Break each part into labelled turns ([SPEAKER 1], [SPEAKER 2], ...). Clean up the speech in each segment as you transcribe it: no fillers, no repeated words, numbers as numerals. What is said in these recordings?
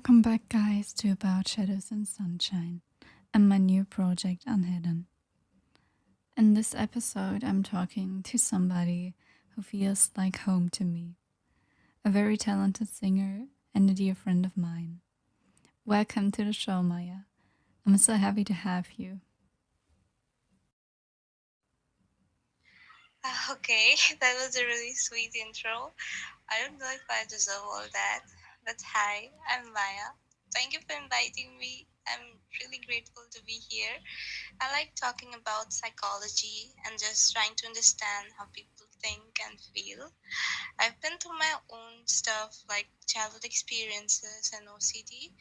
[SPEAKER 1] Welcome back, guys, to About Shadows and Sunshine and my new project, UNHIDDEN. In this episode, I'm talking to somebody who feels like home to me, a very talented singer and a dear friend of mine. Welcome to the show, Maya. I'm so happy to have you.
[SPEAKER 2] Okay, that was a really sweet intro. I don't know if I deserve all that, but hi, I'm Maya. Thank you for inviting me. I'm really grateful to be here. I like talking about psychology and just trying to understand how people think and feel. I've been through my own stuff like childhood experiences and OCD,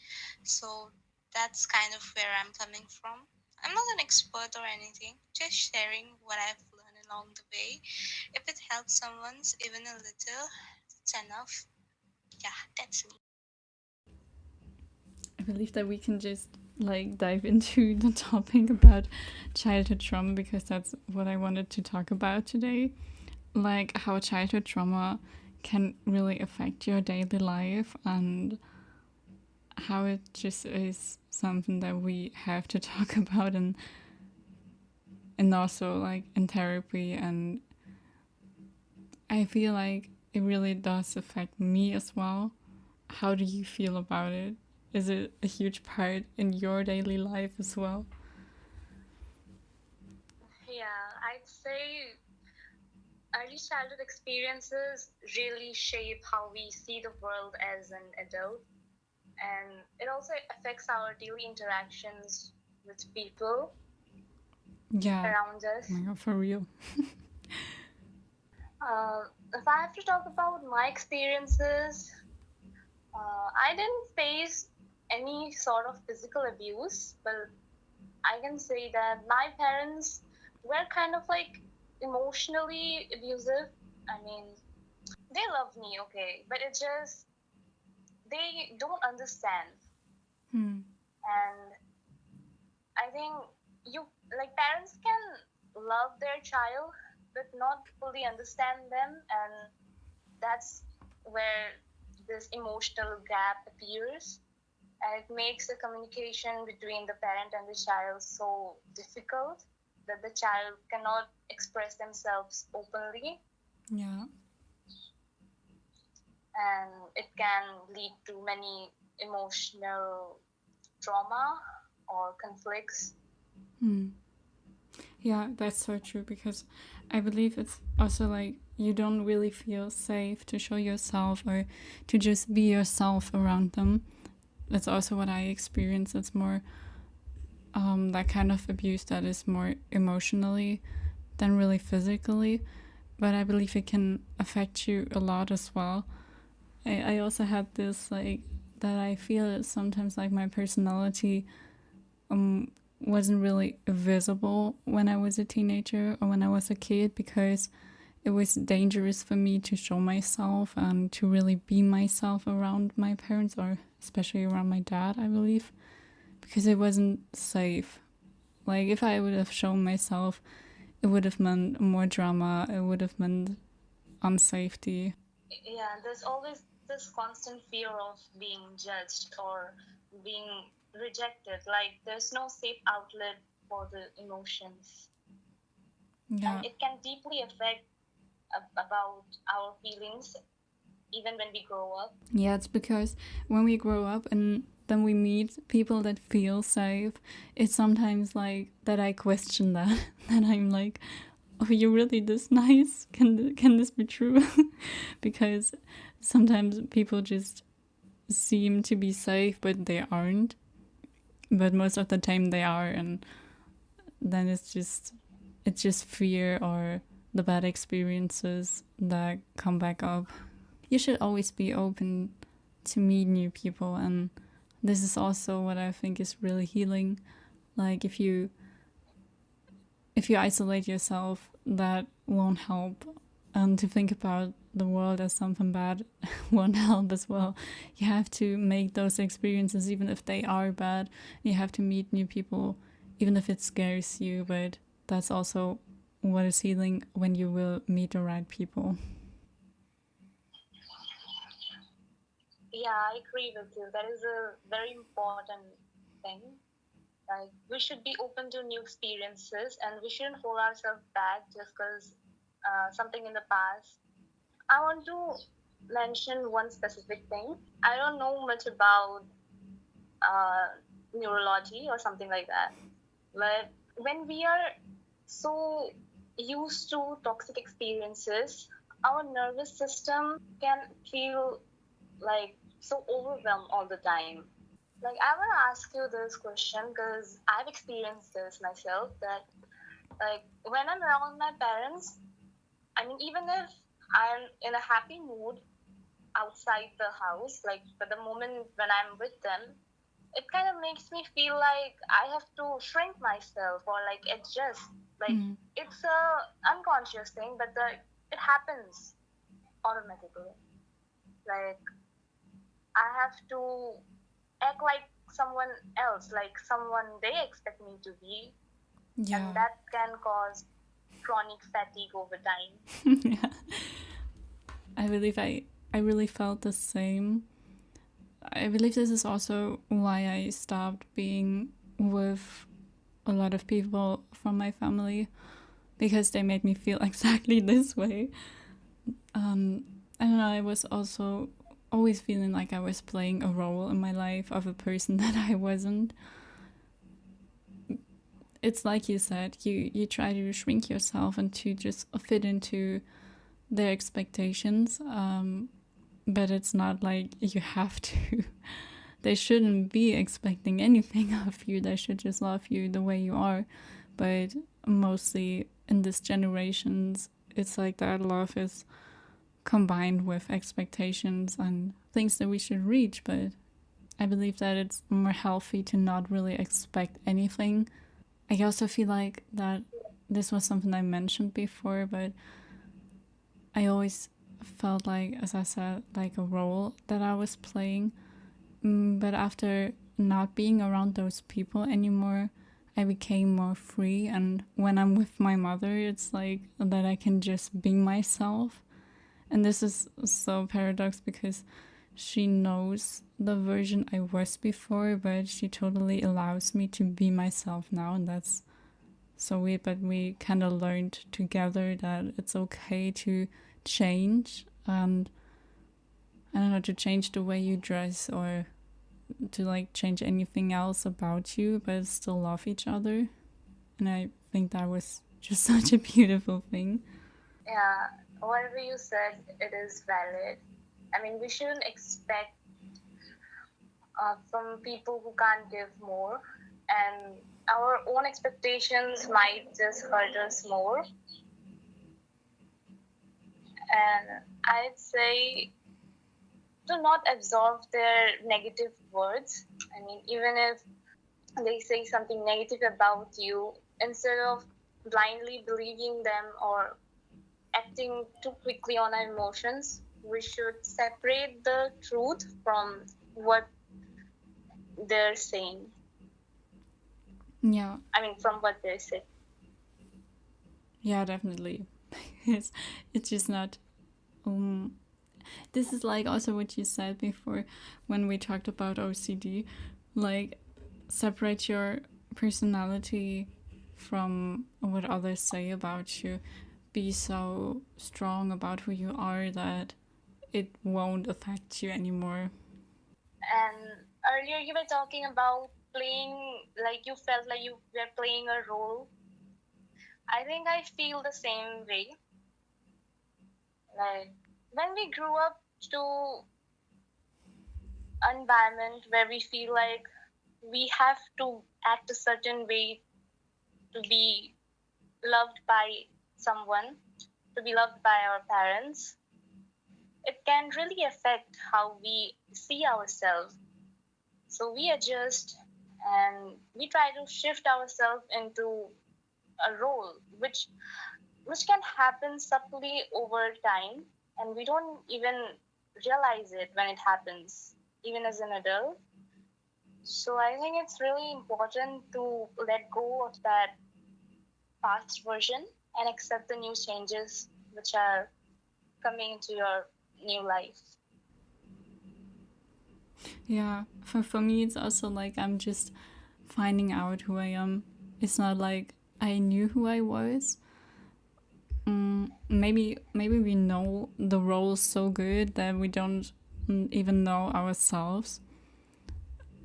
[SPEAKER 2] so that's kind of where I'm coming from. I'm not an expert or anything, just sharing what I've learned along the way. If it helps someone's even a little, it's enough. Yeah, that's me.
[SPEAKER 1] I believe that we can just dive into the topic about childhood trauma because that's what I wanted to talk about today. Like how childhood trauma can really affect your daily life and how it just is something that we have to talk about and also like in therapy. And I feel like it really does affect me as well. How do you feel about it? Is it a huge part in your daily life as well?
[SPEAKER 3] Yeah, I'd say early childhood experiences really shape how we see the world as an adult, and it also affects our daily interactions with people
[SPEAKER 1] Yeah.
[SPEAKER 3] around us.
[SPEAKER 1] Oh my god, for real.
[SPEAKER 3] If I have to talk about my experiences, I didn't face any sort of physical abuse, but I can say that my parents were kind of like emotionally abusive. I mean, they love me, okay, but it just they don't understand. And I think you like parents can love their child but not fully understand them, and that's where this emotional gap appears, and it makes the communication between the parent and the child so difficult that the child cannot express themselves openly,
[SPEAKER 1] Yeah.
[SPEAKER 3] and it can lead to many emotional trauma or conflicts.
[SPEAKER 1] Yeah, that's so true because I believe it's also like you don't really feel safe to show yourself or to just be yourself around them. That's also what I experience. It's more that kind of abuse that is more emotionally than really physically. But I believe it can affect you a lot as well. I also had this like that I feel sometimes like my personality wasn't really visible when I was a teenager or when I was a kid because it was dangerous for me to show myself and to really be myself around my parents or especially around my dad, I believe, because it wasn't safe. Like if I would have shown myself, it would have meant more drama, it would have meant unsafety.
[SPEAKER 3] Yeah, there's always this constant fear of being judged or being rejected. Like there's no safe outlet for the emotions,
[SPEAKER 1] Yeah.
[SPEAKER 3] and it can deeply affect about our feelings even when we grow up.
[SPEAKER 1] Yeah, it's because when we grow up and then we meet people that feel safe, it's sometimes like that I question that. That I'm like, oh, you're really this nice? Can this be true? Because sometimes people just seem to be safe, but they aren't. But most of the time they are, and then it's just fear or the bad experiences that come back up. You should always be open to meet new people, and this is also what I think is really healing. Like if you isolate yourself, that won't help. And to think about the world as something bad won't help as well. You have to make those experiences, even if they are bad. You have to meet new people, even if it scares you. But that's also what is healing when you will meet the right people.
[SPEAKER 3] Yeah, I agree with you. That is a very important thing. Like, we should be open to new experiences and we shouldn't hold ourselves back just because something in the past. I want to mention one specific thing. I don't know much about uh, neurology or something like that. But when we are so used to toxic experiences, our nervous system can feel like so overwhelmed all the time. Like, I want to ask you this question because I've experienced this myself that, like, when I'm around my parents, I mean, even if I'm in a happy mood outside the house, like, for the moment when I'm with them, it kind of makes me feel like I have to shrink myself or like adjust. Like, it's a unconscious thing, but it happens automatically. Like, I have to act like someone else, like someone they expect me to be,
[SPEAKER 1] Yeah.
[SPEAKER 3] and that can cause chronic fatigue over time.
[SPEAKER 1] Yeah. I believe I really felt the same. I believe this is also why I stopped being with a lot of people from my family, because they made me feel exactly this way. I don't know, I was also always feeling like I was playing a role in my life of a person that I wasn't. It's like you said, you try to shrink yourself and to just fit into their expectations, but it's not like you have to. They shouldn't be expecting anything of you. They should just love you the way you are. But mostly in this generations, it's like that love is combined with expectations and things that we should reach. But I believe that it's more healthy to not really expect anything. I also feel like that this was something I mentioned before, but I always felt like, as I said, like a role that I was playing. But after not being around those people anymore, I became more free. And when I'm with my mother, it's like that I can just be myself. And this is so paradox because she knows the version I was before, but she totally allows me to be myself now. And that's so weird, but we kind of learned together that it's okay to change, and I don't know, to change the way you dress or to like change anything else about you, but still love each other. And I think that was just such a beautiful thing.
[SPEAKER 3] Yeah, whatever you said, it is valid. I mean, we shouldn't expect from people who can't give more, and our own expectations might just hurt us more. And I'd say to not absorb their negative words. I mean, even if they say something negative about you, instead of blindly believing them or acting too quickly on our emotions, we should separate the truth from what they're saying.
[SPEAKER 1] Yeah.
[SPEAKER 3] I mean, from what they say.
[SPEAKER 1] Yeah, definitely. it's just not. This is like also what you said before when we talked about OCD, like separate your personality from what others say about you. Be so strong about who you are that it won't affect you anymore.
[SPEAKER 3] And earlier you were talking about playing, like you felt like you were playing a role. I think I feel the same way. Like, when we grew up to an environment where we feel like we have to act a certain way to be loved by someone, to be loved by our parents, it can really affect how we see ourselves. So we adjust and we try to shift ourselves into a role which can happen subtly over time, and we don't even realize it when it happens, even as an adult. So I think it's really important to let go of that past version and accept the new changes which are coming into your new life.
[SPEAKER 1] Yeah, for me, it's also like I'm just finding out who I am. It's not like I knew who I was. Maybe we know the roles so good that we don't even know ourselves.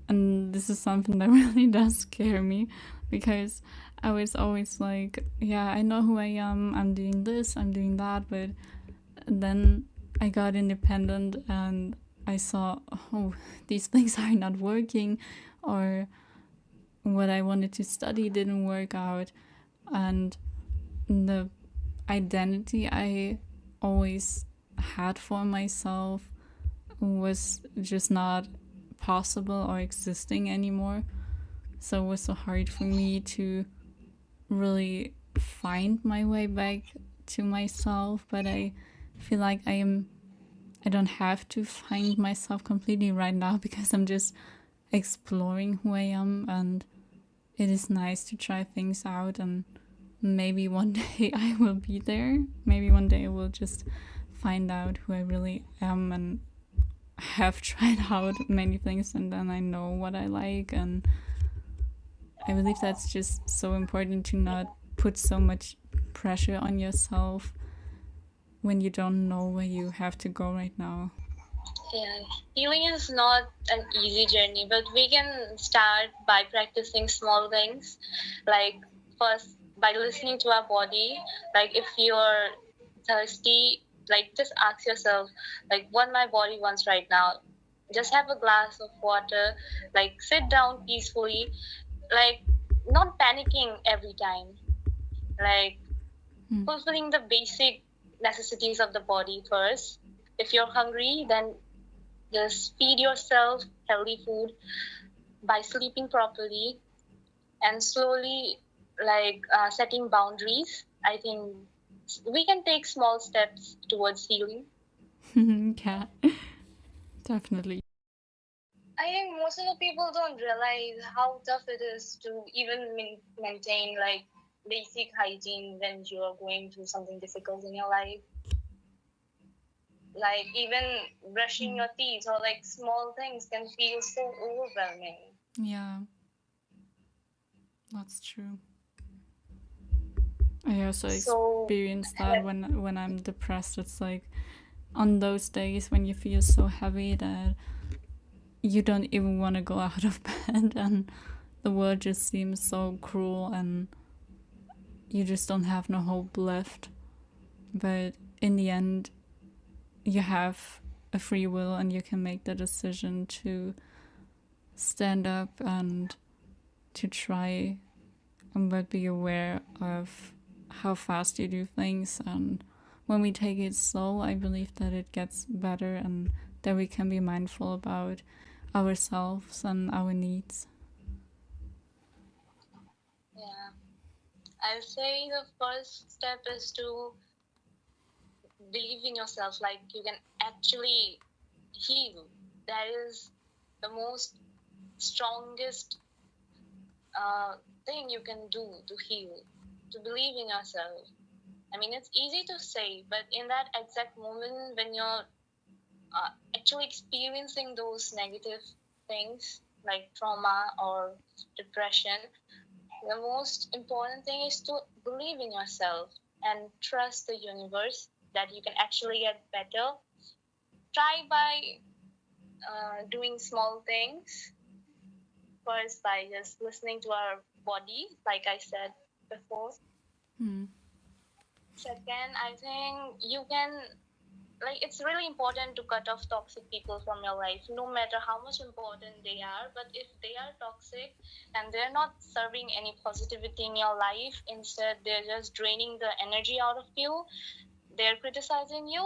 [SPEAKER 1] And this is something that really does scare me because I was always like, yeah, I know who I am, I'm doing this, I'm doing that, but then I got independent and I saw, oh, these things are not working, or what I wanted to study didn't work out, and the identity I always had for myself was just not possible or existing anymore. So it was so hard for me to really find my way back to myself, but I feel like I don't have to find myself completely right now because I'm just exploring who I am, and it is nice to try things out, and maybe one day I will be there. Maybe one day I will just find out who I really am and have tried out many things, and then I know what I like. And I believe that's just so important to not put so much pressure on yourself when you don't know where you have to go right now.
[SPEAKER 3] Yeah, healing is not an easy journey, but we can start by practicing small things. Like, first, by listening to our body. Like, if you're thirsty, like, just ask yourself, like, what my body wants right now. Just have a glass of water, like, sit down peacefully, like, not panicking every time, like, fulfilling the basic necessities of the body first. If you're hungry, then just feed yourself healthy food by sleeping properly and slowly, like, setting boundaries. I think we can take small steps towards healing.
[SPEAKER 1] Yeah, definitely.
[SPEAKER 3] I think most of the people don't realize how tough it is to even maintain like basic hygiene when you are going through something difficult in your life. Like even brushing your teeth or like small things can feel so overwhelming.
[SPEAKER 1] Yeah, that's true. I also
[SPEAKER 3] So
[SPEAKER 1] experience that when I'm depressed. It's like on those days when you feel so heavy that you don't even want to go out of bed, and the world just seems so cruel, and you just don't have no hope left. But in the end, you have a free will and you can make the decision to stand up and to try, but be aware of how fast you do things. And when we take it slow, I believe that it gets better and that we can be mindful about ourselves and our needs.
[SPEAKER 3] yeah, I'll say the first step is to believe in yourself, like you can actually heal. That is the most strongest thing you can do to heal, to believe in yourself. I mean, it's easy to say, but in that exact moment when you're actually experiencing those negative things like trauma or depression, the most important thing is to believe in yourself and trust the universe that you can actually get better. Try by doing small things. First, by just listening to our body, like I said before. Second, I think you can, like, it's really important to cut off toxic people from your life, no matter how much important they are. But if they are toxic and they're not serving any positivity in your life, instead they're just draining the energy out of you, they're criticizing you,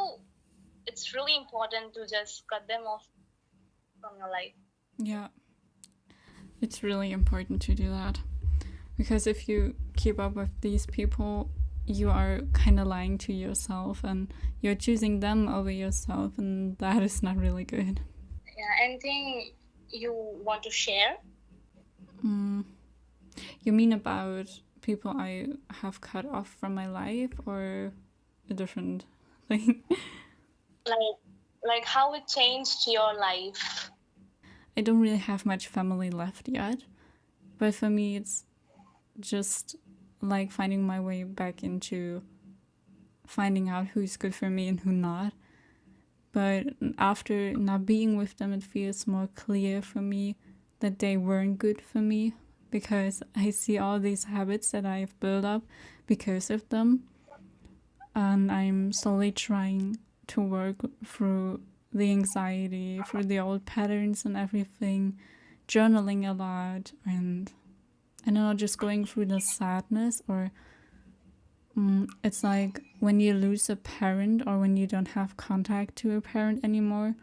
[SPEAKER 3] it's really important to just cut them off from your life.
[SPEAKER 1] Yeah, it's really important to do that, because if you keep up with these people, you are kind of lying to yourself and you're choosing them over yourself, and that is not really good.
[SPEAKER 3] Yeah, anything you want to share?
[SPEAKER 1] You mean about people I have cut off from my life, or a different thing?
[SPEAKER 3] Like how it changed your life?
[SPEAKER 1] I don't really have much family left yet. But for me, it's just like finding my way back into finding out who's good for me and who not. But after not being with them, it feels more clear for me that they weren't good for me, because I see all these habits that I've built up because of them. And I'm slowly trying to work through the anxiety, through the old patterns and everything, journaling a lot, and I don't know, just going through the sadness. Or it's like when you lose a parent or when you don't have contact to a parent anymore,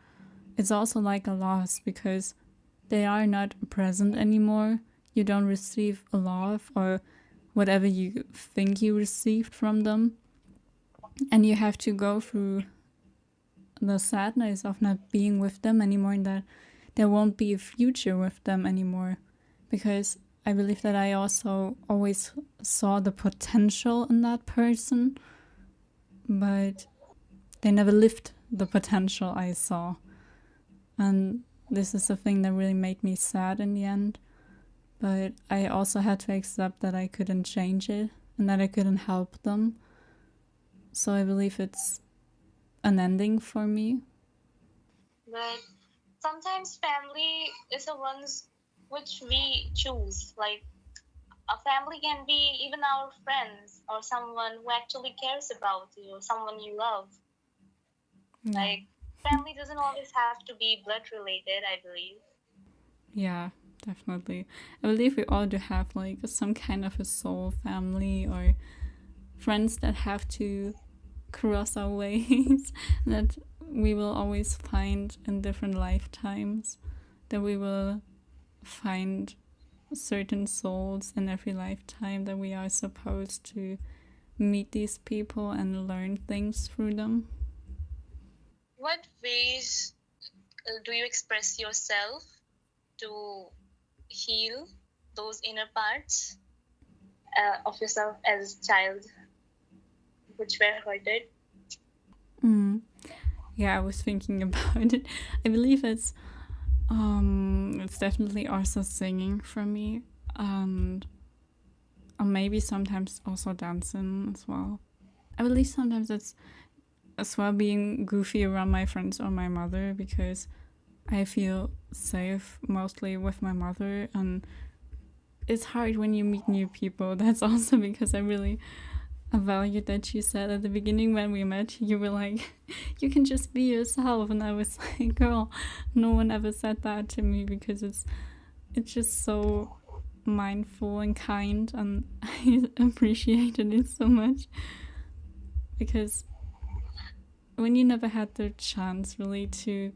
[SPEAKER 1] it's also like a loss because they are not present anymore. You don't receive a love or whatever you think you received from them. And you have to go through the sadness of not being with them anymore, and that there won't be a future with them anymore. Because I believe that I also always saw the potential in that person, but they never lived the potential I saw. And this is the thing that really made me sad in the end. But I also had to accept that I couldn't change it and that I couldn't help them. So I believe it's an ending for me.
[SPEAKER 3] But sometimes family is the ones which we choose. Like a family can be even our friends or someone who actually cares about you, or someone you love.
[SPEAKER 1] Yeah.
[SPEAKER 3] Like family doesn't always have to be blood related, I believe.
[SPEAKER 1] Yeah, definitely. I believe we all do have like some kind of a soul family or friends that have to cross our ways that we will always find in different lifetimes, that we will find certain souls in every lifetime, that we are supposed to meet these people and learn things through them.
[SPEAKER 3] What ways do you express yourself to heal those inner parts of yourself as a child which were hurted?
[SPEAKER 1] Yeah, I was thinking about it. I believe it's definitely also singing for me, and maybe sometimes also dancing as well. I believe sometimes it's as well being goofy around my friends or my mother, because I feel safe mostly with my mother, and it's hard when you meet new people. That's also because I really value that you said at the beginning when we met, you were like, you can just be yourself. And I was like, girl, no one ever said that to me, because it's just so mindful and kind, and I appreciated it so much. Because when you never had the chance really to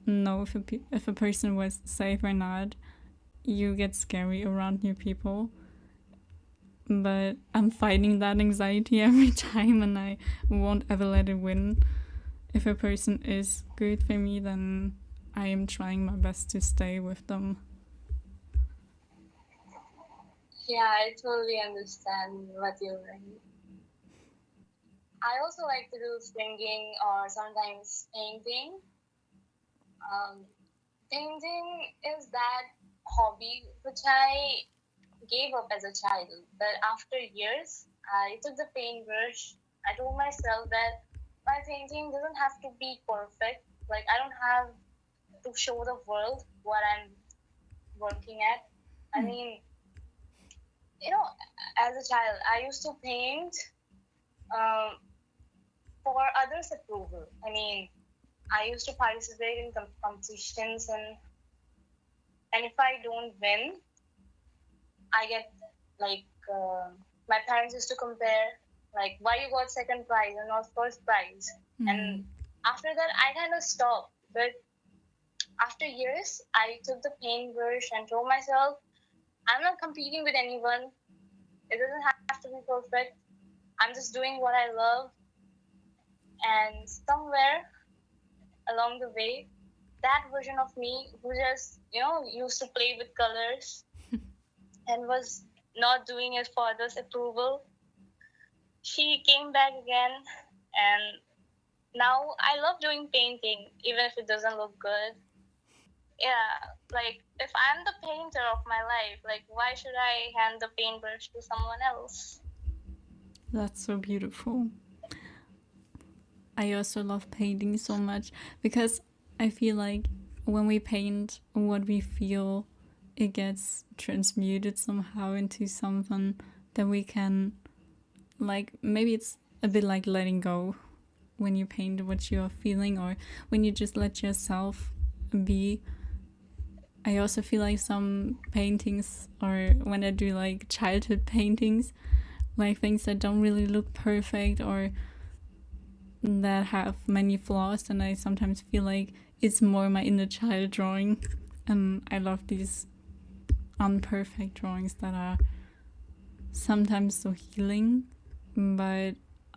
[SPEAKER 1] know if a person was safe or not, you get scary around new people. But I'm fighting that anxiety every time, and I won't ever let it win. If a person is good for me, then I am trying my best to stay with them.
[SPEAKER 3] Yeah, I totally understand what you're saying. I also like to do singing or sometimes painting. Painting is that hobby which I gave up as a child, but after years, I took the paintbrush. I told myself that my painting doesn't have to be perfect. Like, I don't have to show the world what I'm working at. I mean, as a child, I used to paint for others' approval. I mean, I used to participate in competitions, and if I don't win, I get like my parents used to compare like why you got second prize and not first prize. And after that, I kind of stopped. But after years, I took the paintbrush and told myself, I'm not competing with anyone. It doesn't have to be perfect. I'm just doing what I love. And somewhere along the way, that version of me who just, used to play with colors and was not doing it for others' approval, she came back again. And now I love doing painting, even if it doesn't look good. yeah, like if I'm the painter of my life, like why should I hand the paintbrush to someone else?
[SPEAKER 1] That's so beautiful. I also love painting so much because I feel like when we paint what we feel, it gets transmuted somehow into something that we can, like, maybe it's a bit like letting go when you paint what you're feeling, or when you just let yourself be. I also feel like some paintings, or when I do like childhood paintings, like things that don't really look perfect or that have many flaws, and I sometimes feel like it's more my inner child drawing. And I love these unperfect drawings that are sometimes so healing, but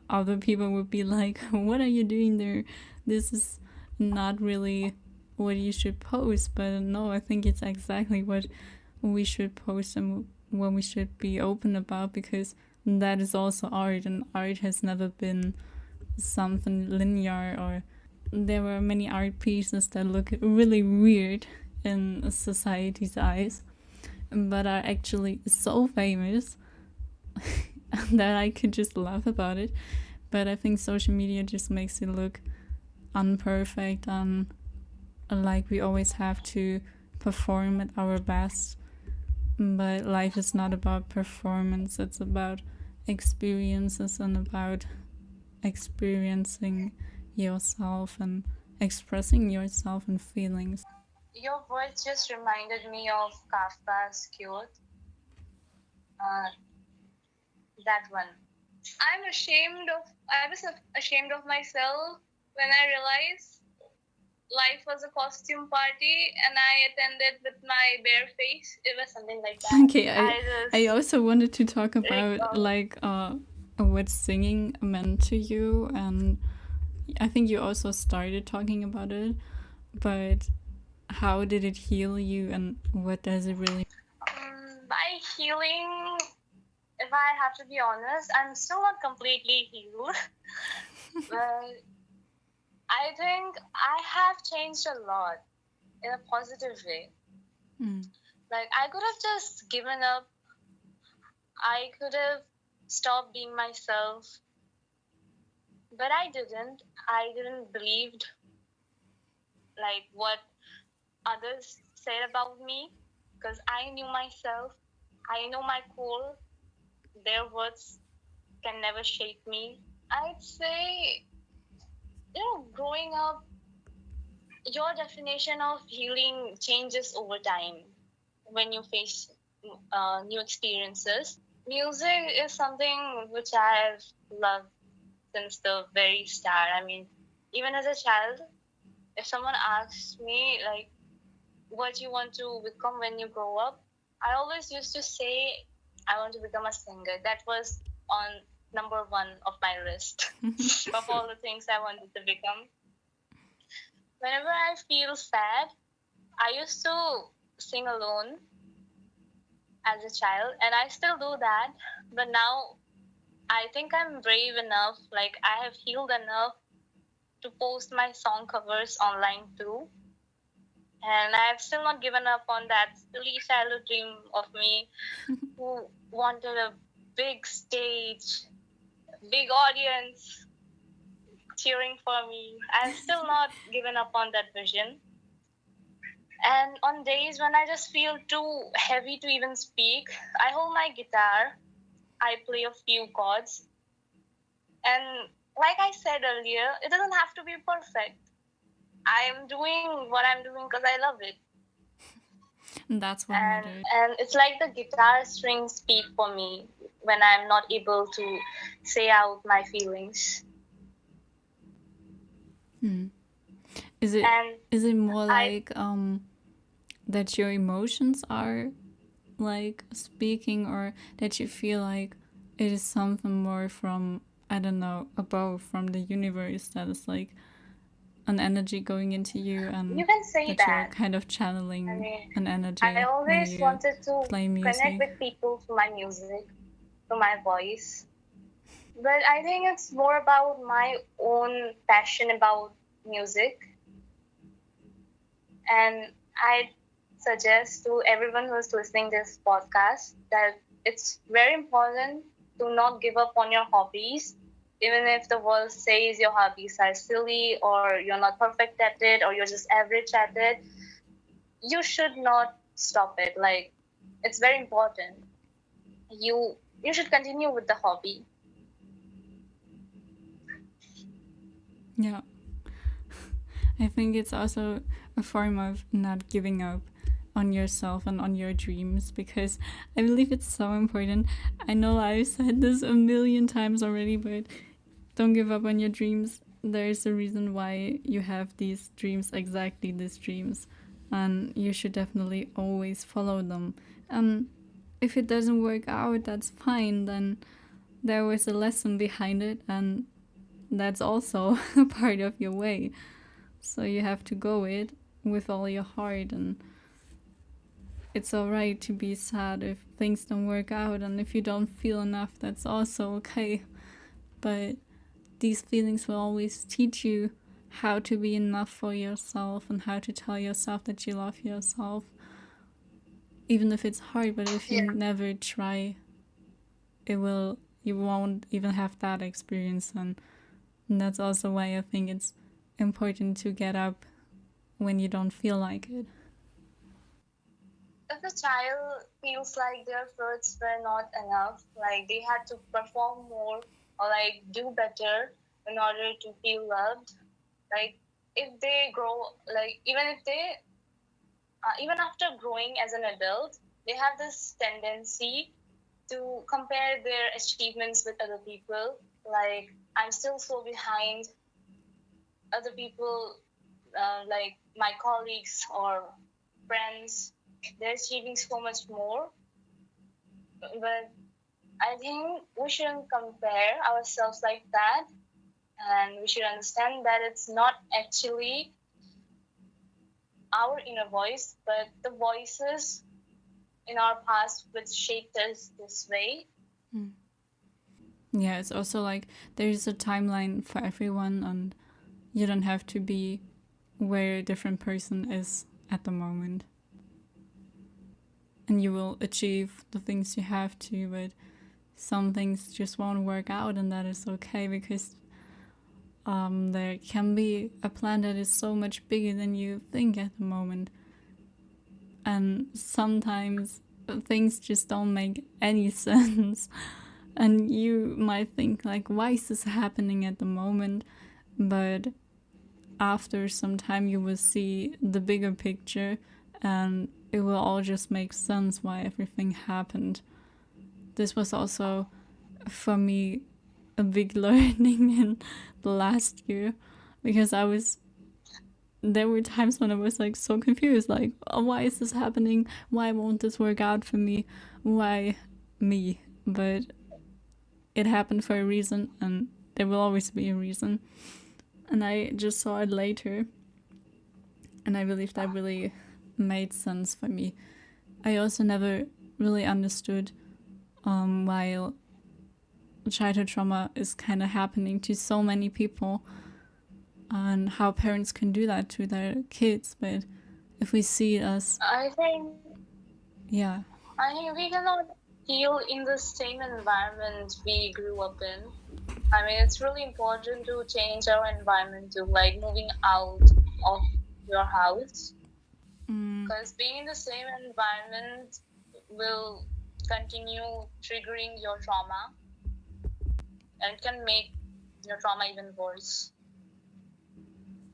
[SPEAKER 1] other people would be like, what are you doing there? This is not really what you should post. But no, I think it's exactly what we should post and what we should be open about, because that is also art, and art has never been something linear, or there were many art pieces that look really weird in society's eyes but are actually so famous that I could just laugh about it. But I think social media just makes it look unperfect and like we always have to perform at our best. But life is not about performance, it's about experiences and about experiencing yourself and expressing yourself and feelings.
[SPEAKER 3] Your words just reminded me of Kafka's Cute. That one. I was ashamed of myself when I realized life was a costume party and I attended with my bare face. It was something like that.
[SPEAKER 1] Okay, I also wanted to talk about like what singing meant to you, and I think you also started talking about it, but how did it heal you and what does it really
[SPEAKER 3] by healing, if I have to be honest, I'm still not completely healed. But I think I have changed a lot in a positive way. Like, I could have just given up. I could have stopped being myself. But I didn't. I didn't believe like what others said about me, because I knew myself. I know my core. Their words can never shake me. I'd say, growing up, your definition of healing changes over time when you face new experiences. Music is something which I've loved since the very start. I mean, even as a child, if someone asks me, like, what you want to become when you grow up, I always used to say, I want to become a singer. That was on number one of my list of all the things I wanted to become. Whenever I feel sad, I used to sing alone as a child, and I still do that. But now I think I'm brave enough, like I have healed enough to post my song covers online too. And I've still not given up on that silly childhood dream of me who wanted a big stage, big audience cheering for me. I've still not given up on that vision. And on days when I just feel too heavy to even speak, I hold my guitar, I play a few chords, and like I said earlier, it doesn't have to be perfect. I'm doing what I'm doing because I love it.
[SPEAKER 1] That's what matters.
[SPEAKER 3] And it's like the guitar strings speak for me when I'm not able to say out my feelings.
[SPEAKER 1] Is it more like that your emotions are like speaking, or that you feel like it is something more from, I don't know, above, from the universe, that is like an energy going into you, and
[SPEAKER 3] you can say
[SPEAKER 1] that you're kind of channeling an energy?
[SPEAKER 3] I always wanted to
[SPEAKER 1] play music,
[SPEAKER 3] connect with people through my music, through my voice. But I think it's more about my own passion about music. And I suggest to everyone who is listening this podcast that it's very important to not give up on your hobbies, even if the world says your hobbies are silly or you're not perfect at it or you're just average at it. You should not stop it. Like, it's very important. You should continue with the hobby.
[SPEAKER 1] Yeah. I think it's also a form of not giving up on yourself and on your dreams, because I believe it's so important. I know I've said this a million times already, but don't give up on your dreams. There's a reason why you have these dreams, exactly these dreams, and you should definitely always follow them. And if it doesn't work out, that's fine. Then there was a lesson behind it, and that's also a part of your way. So you have to go it with all your heart, and it's alright to be sad if things don't work out, and if you don't feel enough, that's also okay. But these feelings will always teach you how to be enough for yourself and how to tell yourself that you love yourself, even if it's hard. But if you never try, you won't even have that experience. And that's also why I think it's important to get up when you don't feel like it.
[SPEAKER 3] If a child feels like their efforts were not enough, like they had to perform more or like do better in order to feel loved, like if they grow, like even after growing as an adult, they have this tendency to compare their achievements with other people. Like, I'm still so behind other people, like my colleagues or friends. They're achieving so much more. But I think we shouldn't compare ourselves like that. And we should understand that it's not actually our inner voice, but the voices in our past which shaped us this way.
[SPEAKER 1] Yeah, it's also like there's a timeline for everyone, and you don't have to be where a different person is at the moment. And you will achieve the things you have to, but some things just won't work out, and that is okay, because there can be a plan that is so much bigger than you think at the moment. And sometimes things just don't make any sense. And you might think, like, why is this happening at the moment? But after some time you will see the bigger picture, and it will all just make sense why everything happened. This was also, for me, a big learning in the last year, because there were times when I was like so confused, like, oh, why is this happening? Why won't this work out for me? Why me? But it happened for a reason, and there will always be a reason. And I just saw it later, and I believe that really made sense for me. I also never really understood why childhood trauma is kind of happening to so many people, and how parents can do that to their kids. But if we see it as,
[SPEAKER 3] I think
[SPEAKER 1] yeah,
[SPEAKER 3] we cannot heal in the same environment we grew up in. I mean, it's really important to change our environment to like moving out of your house, because being in the same environment will continue triggering your trauma, and it can make your trauma even worse.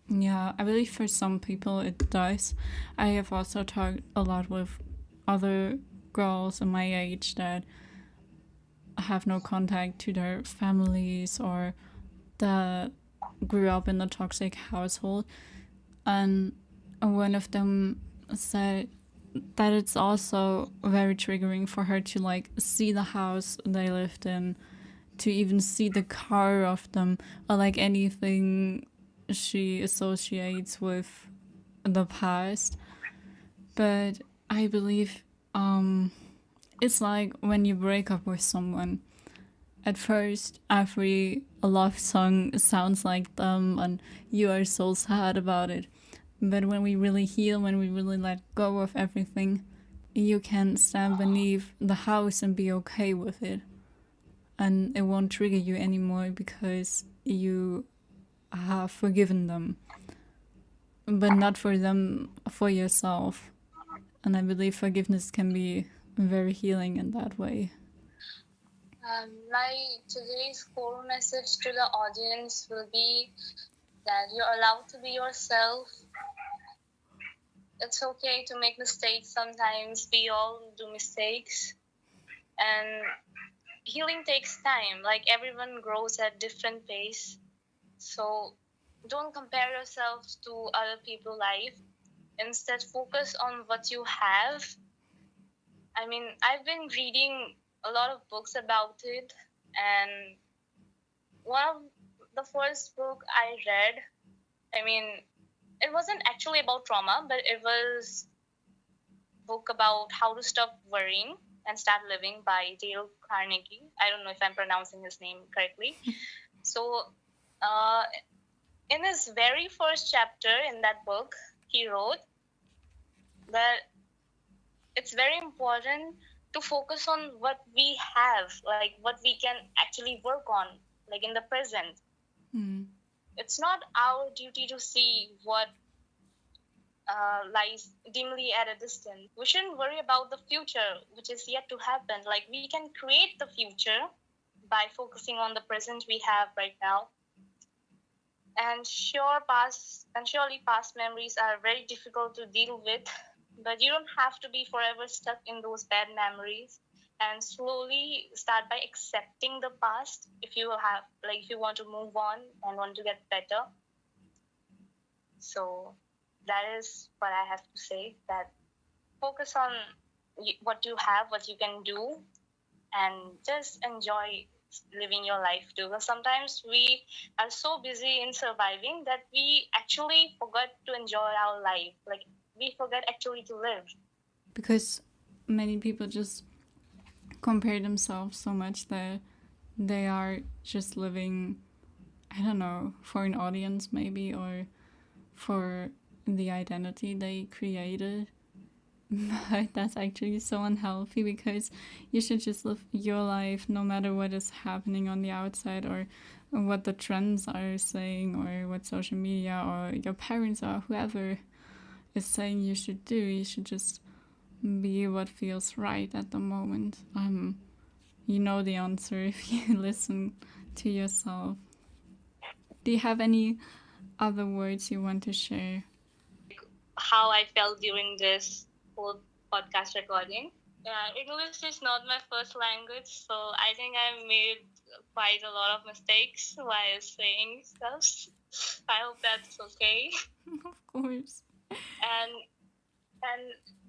[SPEAKER 1] Yeah, I believe for some people it does. I have also talked a lot with other girls in my age that have no contact to their families, or that grew up in a toxic household, and one of them said that it's also very triggering for her to like see the house they lived in, to even see the car of them, or like anything she associates with the past. But I believe it's like when you break up with someone. At first, every love song sounds like them, and you are so sad about it. But when we really heal, when we really let go of everything, you can stand beneath the house and be okay with it. And it won't trigger you anymore because you have forgiven them. But not for them, for yourself. And I believe forgiveness can be very healing in that way.
[SPEAKER 3] My today's core message to the audience will be that you're allowed to be yourself. It's okay to make mistakes sometimes. We all do mistakes. And healing takes time. Like, everyone grows at different pace. So don't compare yourself to other people's life. Instead, focus on what you have. I mean, I've been reading a lot of books about it, and one of the first book I read, I mean, it wasn't actually about trauma, but it was a book about how to stop worrying and start living by Dale Carnegie. I don't know if I'm pronouncing his name correctly. So in his very first chapter in that book, he wrote that it's very important to focus on what we have, like what we can actually work on, like in the present. It's not our duty to see what lies dimly at a distance. We shouldn't worry about the future, which is yet to happen. Like, we can create the future by focusing on the present we have right now. And surely past memories are very difficult to deal with, but you don't have to be forever stuck in those bad memories, and slowly start by accepting the past if you want to move on and want to get better. So that is what I have to say, that focus on what you have, what you can do, and just enjoy living your life too. Because sometimes we are so busy in surviving that we actually forgot to enjoy our life. Like, we forget actually to live.
[SPEAKER 1] Because many people just compare themselves so much that they are just living, I don't know, for an audience maybe, or for the identity they created. But that's actually so unhealthy, because you should just live your life no matter what is happening on the outside, or what the trends are saying, or what social media or your parents or whoever is saying you should do. You should just be what feels right at the moment. You know the answer if you listen to yourself. Do you have any other words you want to share?
[SPEAKER 3] How I felt during this whole podcast recording. English is not my first language, so I think I made quite a lot of mistakes while saying stuff. I hope that's okay.
[SPEAKER 1] Of course.
[SPEAKER 3] And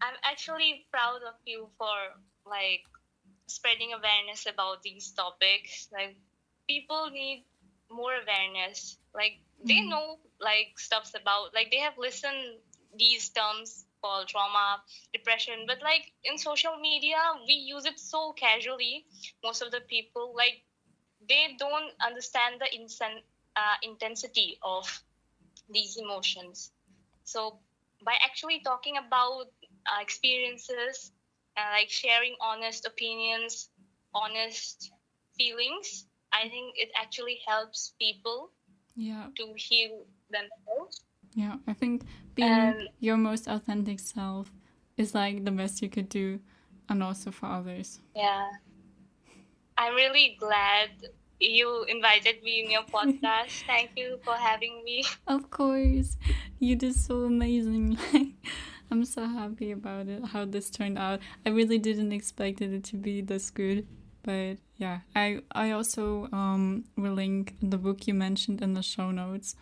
[SPEAKER 3] I'm actually proud of you for like spreading awareness about these topics. Like, people need more awareness. Like, they know like stuffs about, like, they have listened these terms called trauma, depression, but like in social media we use it so casually. Most of the people, like, they don't understand the intensity of these emotions. So by actually talking about experiences and like sharing honest opinions, honest feelings, I think it actually helps people to heal themselves.
[SPEAKER 1] Yeah, I think being your most authentic self is like the best you could do, and also for others.
[SPEAKER 3] Yeah. I'm really glad you invited me in your podcast. Thank you for having me.
[SPEAKER 1] Of course. You did so amazing. I'm so happy about it, how this turned out. I really didn't expect it to be this good. But yeah, I also will link the book you mentioned in the show notes.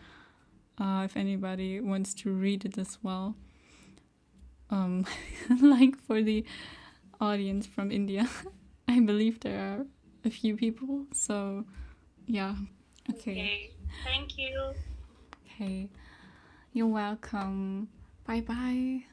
[SPEAKER 1] If anybody wants to read it as well. Like, for the audience from India, I believe there are a few people, so yeah. Okay.
[SPEAKER 3] Thank you.
[SPEAKER 1] Okay. You're welcome. Bye bye.